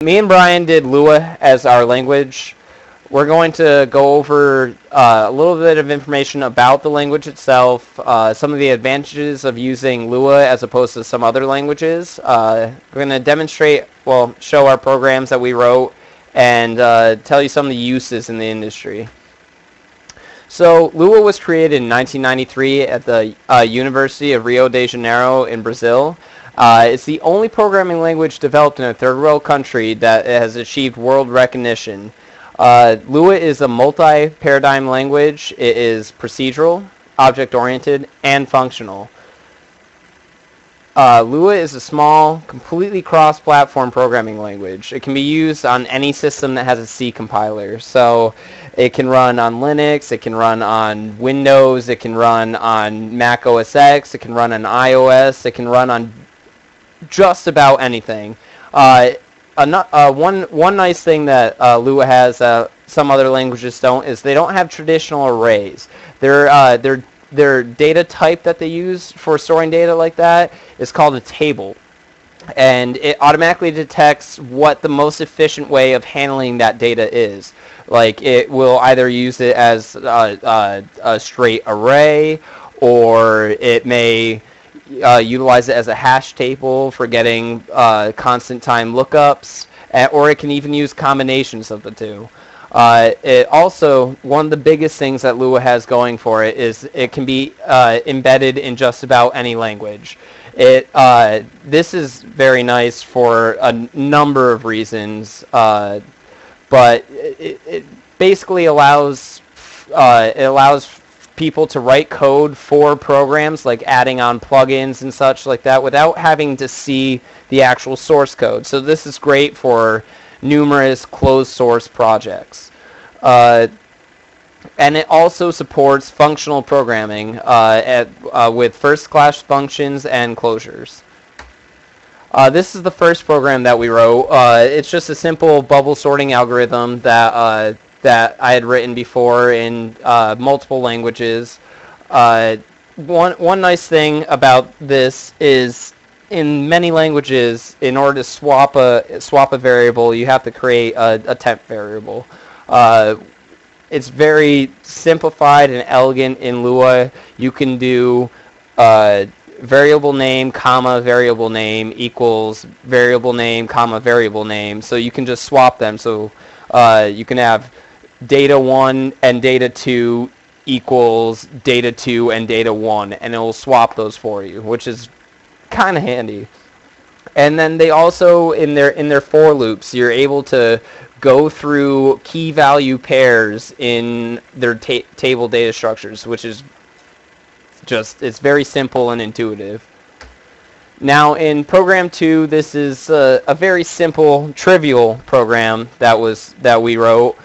Me and Brian did Lua as our language. We're going to go over a little bit of information about the language itself, some of the advantages of using Lua as opposed to some other languages. We're going to demonstrate, well, show our programs that we wrote, and tell you some of the uses in the industry. So Lua was created in 1993 at the University of Rio de Janeiro in Brazil. It's the only programming language developed in a third world country that has achieved world recognition. Lua is a multi-paradigm language. It is procedural, object-oriented, and functional. Lua is a small, completely cross-platform programming language. It can be used on any system that has a C compiler. So it can run on Linux, it can run on Windows, it can run on Mac OS X, it can run on iOS, it can run on just about anything. One nice thing that Lua has some other languages don't is they don't have traditional arrays. Their data type that they use for storing data like that is called a table, and it automatically detects what the most efficient way of handling that data is. Like, it will either use it as a straight array, or it may utilize it as a hash table for getting constant time lookups, or it can even use combinations of the two. It also, one of the biggest things that Lua has going for it is it can be embedded in just about any language. This is very nice for a number of reasons, but it basically allows people to write code for programs, like adding on plugins and such like that, without having to see the actual source code. So this is great for numerous closed source projects. And it also supports functional programming with first-class functions and closures. This is the first program that we wrote. It's just a simple bubble sorting algorithm that I had written before in multiple languages. One nice thing about this is, in many languages, in order to swap a variable, you have to create a temp variable. It's very simplified and elegant in Lua. You can do variable name, comma, variable name equals variable name, comma, variable name. So you can just swap them. So you can have data 1 and data 2 equals data 2 and data 1, and it will swap those for you, which is kind of handy. And then they also, in their for loops, you're able to go through key value pairs in their table data structures, which is just, it's very simple and intuitive. Now in program 2, this is a very simple, trivial program that we wrote.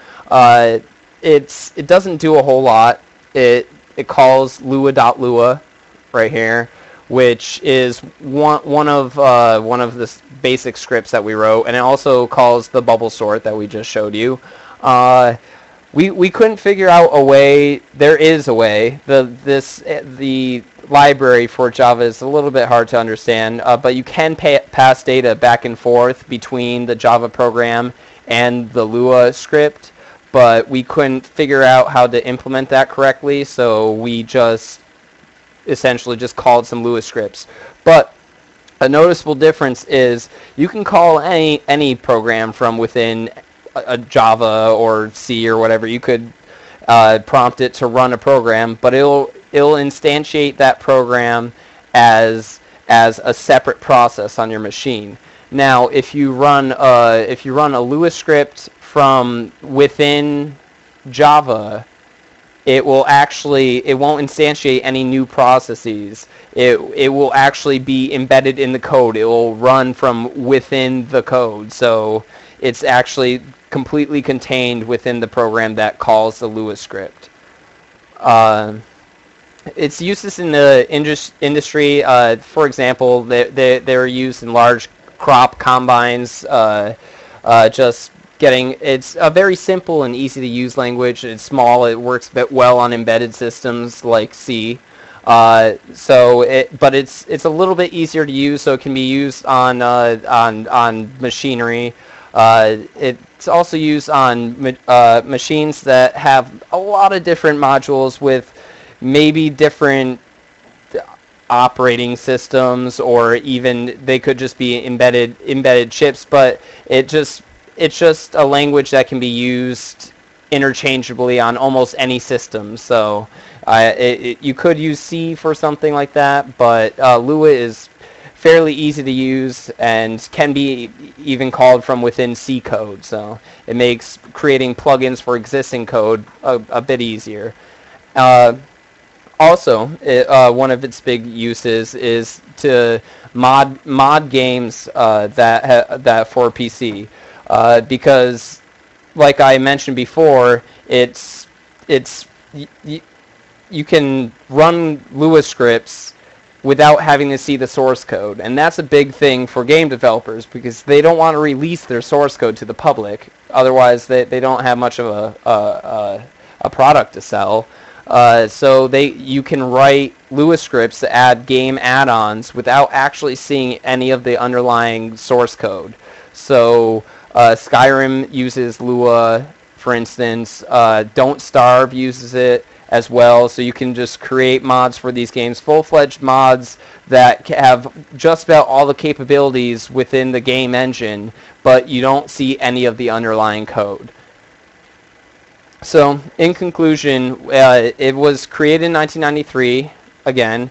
It doesn't do a whole lot. It calls lua.lua right here, which is one of the basic scripts that we wrote, and it also calls the bubble sort that we just showed you. We couldn't figure out a way. There is a way. The library for Java is a little bit hard to understand, but you can pass data back and forth between the Java program and the Lua script, but we couldn't figure out how to implement that correctly, so we just essentially just called some Lua scripts. But a noticeable difference is you can call any program from within a Java or C or whatever. You could prompt it to run a program, but it'll instantiate that program as a separate process on your machine. Now, if you run a Lua script from within Java, it won't instantiate any new processes. It will actually be embedded in the code. It will run from within the code. So it's actually completely contained within the program that calls the Lua script. Its uses in the industry, for example, they're used in large crop combines. It's a very simple and easy to use language. It's small. It works well on embedded systems like C. But it's a little bit easier to use, so it can be used on machinery. It's also used on machines that have a lot of different modules with maybe different operating systems, or even they could just be embedded chips, but it's just a language that can be used interchangeably on almost any system. So you could use C for something like that, but Lua is fairly easy to use and can be even called from within C code. So it makes creating plugins for existing code a bit easier. Also, one of its big uses is to mod games that for PC, because, like I mentioned before, you can run Lua scripts without having to see the source code, and that's a big thing for game developers because they don't want to release their source code to the public. Otherwise, they don't have much of a product to sell. So you can write Lua scripts to add game add-ons without actually seeing any of the underlying source code. So Skyrim uses Lua, for instance. Don't Starve uses it as well. So you can just create mods for these games, full-fledged mods that have just about all the capabilities within the game engine, but you don't see any of the underlying code. So, in conclusion, it was created in 1993. Again,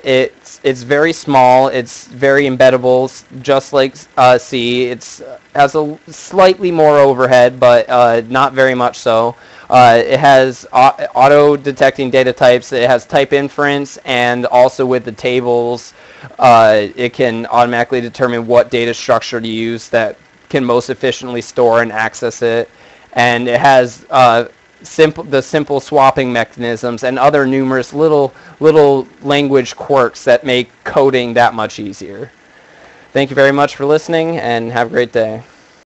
it's very small. It's very embeddable, just like C. It has a slightly more overhead, but not very much so. It has auto-detecting data types. It has type inference, and also with the tables, it can automatically determine what data structure to use that can most efficiently store and access it. And it has the simple swapping mechanisms and other numerous little language quirks that make coding that much easier. Thank you very much for listening, and have a great day.